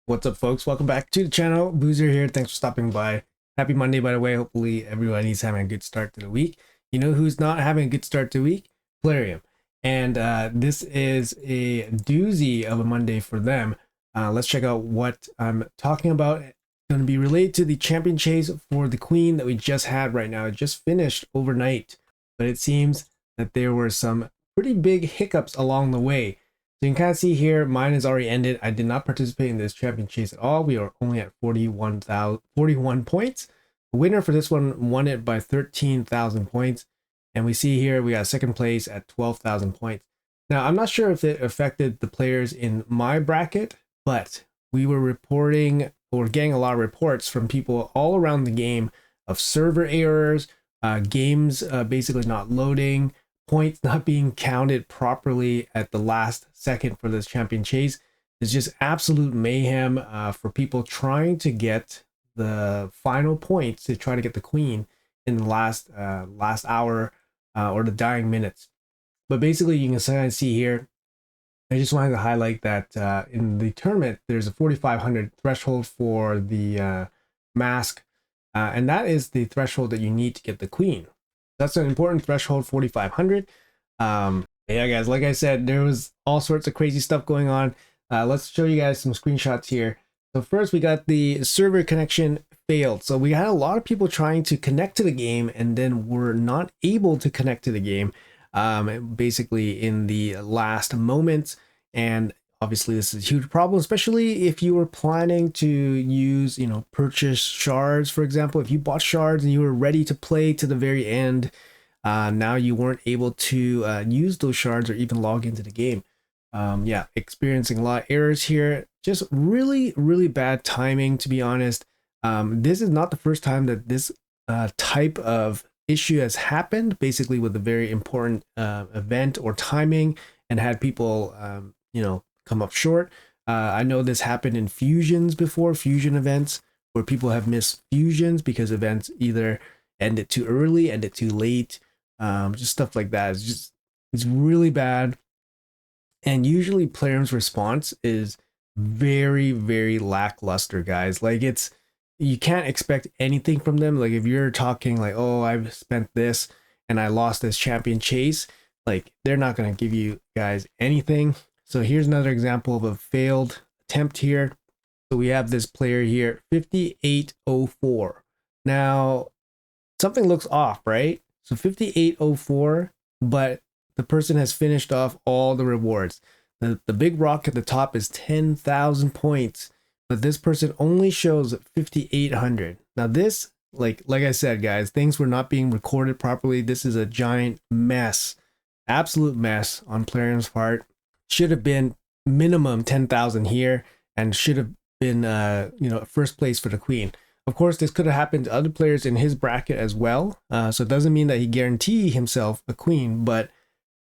What's up, folks? Welcome back to the channel. Boozer here. Thanks for stopping by. Happy Monday, by the way. Hopefully everybody's having a good start to the week. You know who's not having a good start to the week? Plarium. And this is a doozy of a Monday for them. Let's check out what I'm talking about. It's going to be related to the champion chase for the queen that we just had right now. It just finished overnight, but it seems that there were some pretty big hiccups along the way. So you can kind of see here, mine has already ended. I did not participate in this champion chase at all. We are only at 41 points. The winner for this one won it by 13,000 points. And we see here we got second place at 12,000 points. Now, I'm not sure if it affected the players in my bracket, but we were reporting or getting a lot of reports from people all around the game of server errors, games basically not loading, points not being counted properly at the last second for this champion chase. It's just absolute mayhem for people trying to get the final points to try to get the queen in the last hour or the dying minutes. But basically, you can see here, I just wanted to highlight that in the tournament, there's a 4,500 threshold for the mask, and that is the threshold that you need to get the queen. That's an important threshold, 4,500. Yeah, guys, like I said, there was all sorts of crazy stuff going on. Let's show you guys some screenshots here. So first, we got the server connection failed. So we had a lot of people trying to connect to the game and then were not able to connect to the game, basically in the last moments. And obviously this is a huge problem, especially if you were planning to use, purchase shards, for example. If you bought shards and you were ready to play to the very end, now you weren't able to use those shards or even log into the game. Yeah, experiencing a lot of errors here. Just really, really bad timing, to be honest. This is not the first time that this type of issue has happened, basically with a very important event or timing, and had people come up short. I know this happened in fusions before, fusion events, where people have missed fusions because events either ended too early, ended too late, just stuff like that. It's really bad. And usually Plarium's response is very, very lackluster, guys. Like, you can't expect anything from them. Like, if you're talking like, oh, I've spent this and I lost this champion chase, like, they're not going to give you guys anything. So here's another example of a failed attempt here. So we have this player here, 5804. Now, something looks off, right? So 5804, but the person has finished off all the rewards. The big rock at the top is 10,000 points, but this person only shows 5,800. Now this, like I said, guys, things were not being recorded properly. This is a giant mess, absolute mess on Plarium's part. Should have been minimum 10,000 here, and should have been first place for the queen. Of course, this could have happened to other players in his bracket as well. So it doesn't mean that he guaranteed himself a queen, but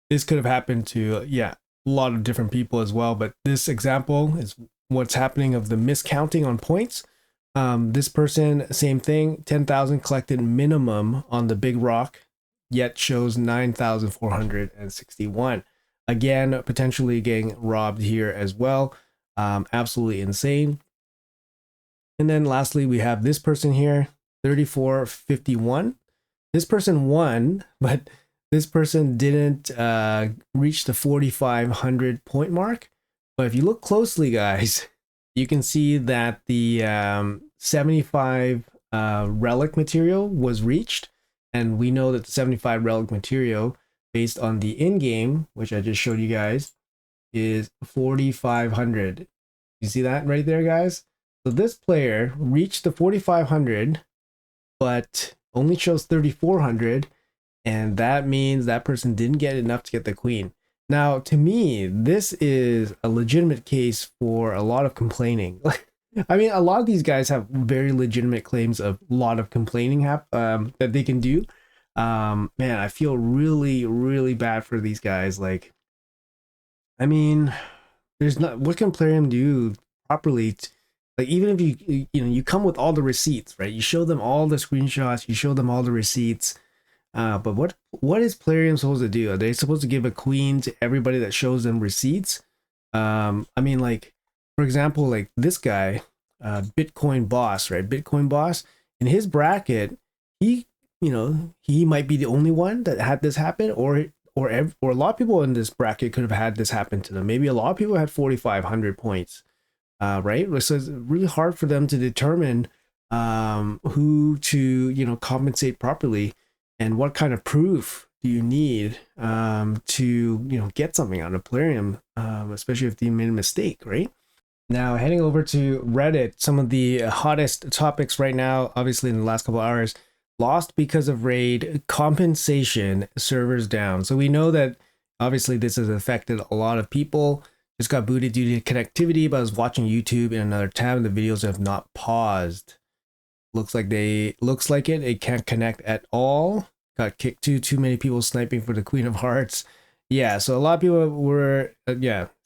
this could have happened to, a lot of different people as well. But this example is what's happening of the miscounting on points. This person, same thing, 10,000 collected minimum on the big rock, yet shows 9,461. Again, potentially getting robbed here as well. Absolutely insane. And then lastly, we have this person here, 3451. This person won, but this person didn't reach the 4,500 point mark. But if you look closely, guys, you can see that the 75 relic material was reached. And we know that the 75 relic material, based on the in-game, which I just showed you guys, is 4,500. You see that right there, guys? So this player reached the 4,500, but only shows 3,400. And that means that person didn't get enough to get the queen. Now, to me, this is a legitimate case for a lot of complaining. I mean, a lot of these guys have very legitimate claims of a lot of complaining that they can do. Man, I feel really, really bad for these guys. Like, I mean, what can Plarium do properly? Like, even if you come with all the receipts, right? You show them all the screenshots, you show them all the receipts. But what is Plarium supposed to do? Are they supposed to give a queen to everybody that shows them receipts? I mean, like, for example, like this guy, Bitcoin Boss, right? Bitcoin Boss, in his bracket, he, he might be the only one that had this happen, or a lot of people in this bracket could have had this happen to them. Maybe a lot of people had 4,500 points, right? So it's really hard for them to determine who to compensate properly, and what kind of proof do you need to get something out of Plarium, especially if you made a mistake, right? Now, heading over to Reddit, some of the hottest topics right now, obviously in the last couple of hours: lost because of raid, compensation, servers down. So we know that obviously this has affected a lot of people. Just got booted due to connectivity, but I was watching YouTube in another tab and the videos have not paused. Looks like it can't connect at all. Got kicked too many people sniping for the Queen of Hearts. Yeah, so a lot of people were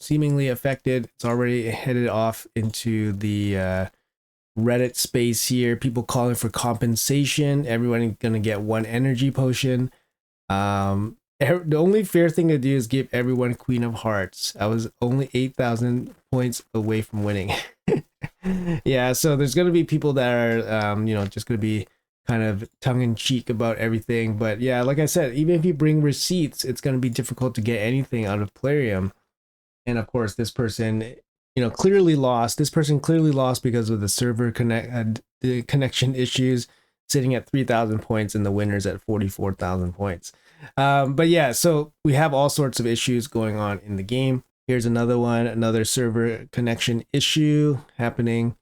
seemingly affected. It's already headed off into the Reddit space here. People calling for compensation. Everyone gonna get one energy potion. The only fair thing to do is give everyone Queen of Hearts. I was only 8,000 points away from winning. Yeah, so there's gonna be people that are just gonna be kind of tongue-in-cheek about everything. But yeah, like I said, even if you bring receipts, it's gonna be difficult to get anything out of Plarium. And of course, this person clearly lost. This person clearly lost because of the server the connection issues, sitting at 3,000 points and the winners at 44,000 points. But yeah, so we have all sorts of issues going on in the game. Here's another one, another server connection issue happening.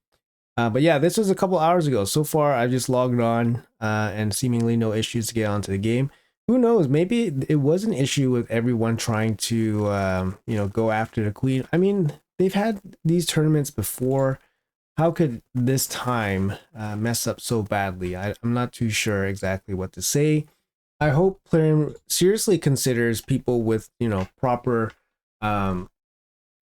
But yeah, this was a couple hours ago. So far, I've just logged on and seemingly no issues to get onto the game. Who knows? Maybe it was an issue with everyone trying to, go after the queen. I mean, they've had these tournaments before. How could this time mess up so badly? I'm not too sure exactly what to say. I hope Plarium seriously considers people with,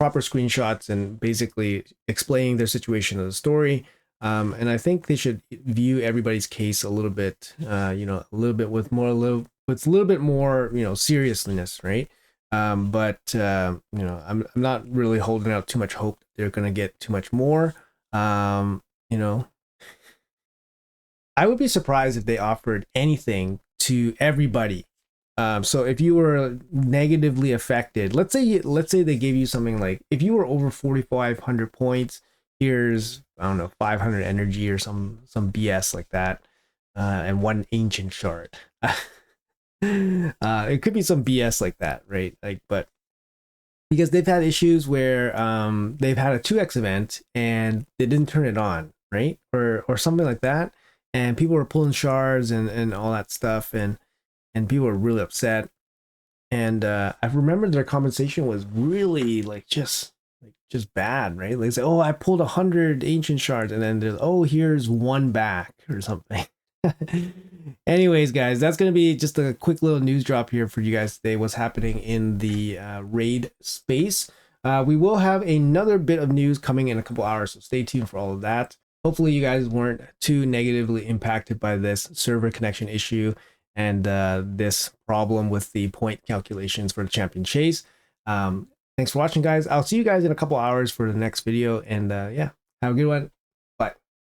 proper screenshots and basically explaining their situation of the story. And I think they should view everybody's case a little bit, a little bit with a little bit more, seriousness, right? But I'm not really holding out too much hope that they're gonna get too much more. I would be surprised if they offered anything to everybody. So if you were negatively affected, let's say they gave you something like, if you were over 4,500 points, here's, I don't know, 500 energy or some BS like that, and one ancient shard. It could be some BS like that, right? Like, but because they've had issues where they've had a 2x event and they didn't turn it on, right? Or something like that, and people were pulling shards and all that stuff, and people were really upset. And I remember their compensation was really just bad, right? They say, oh, I pulled 100 ancient shards, and then there's, oh, here's one back or something. Anyways, guys, that's going to be just a quick little news drop here for you guys today. What's happening in the raid space. We will have another bit of news coming in a couple hours, so stay tuned for all of that. Hopefully you guys weren't too negatively impacted by this server connection issue and this problem with the point calculations for the champion chase. Thanks for watching, guys. I'll see you guys in a couple hours for the next video, and yeah, have a good one.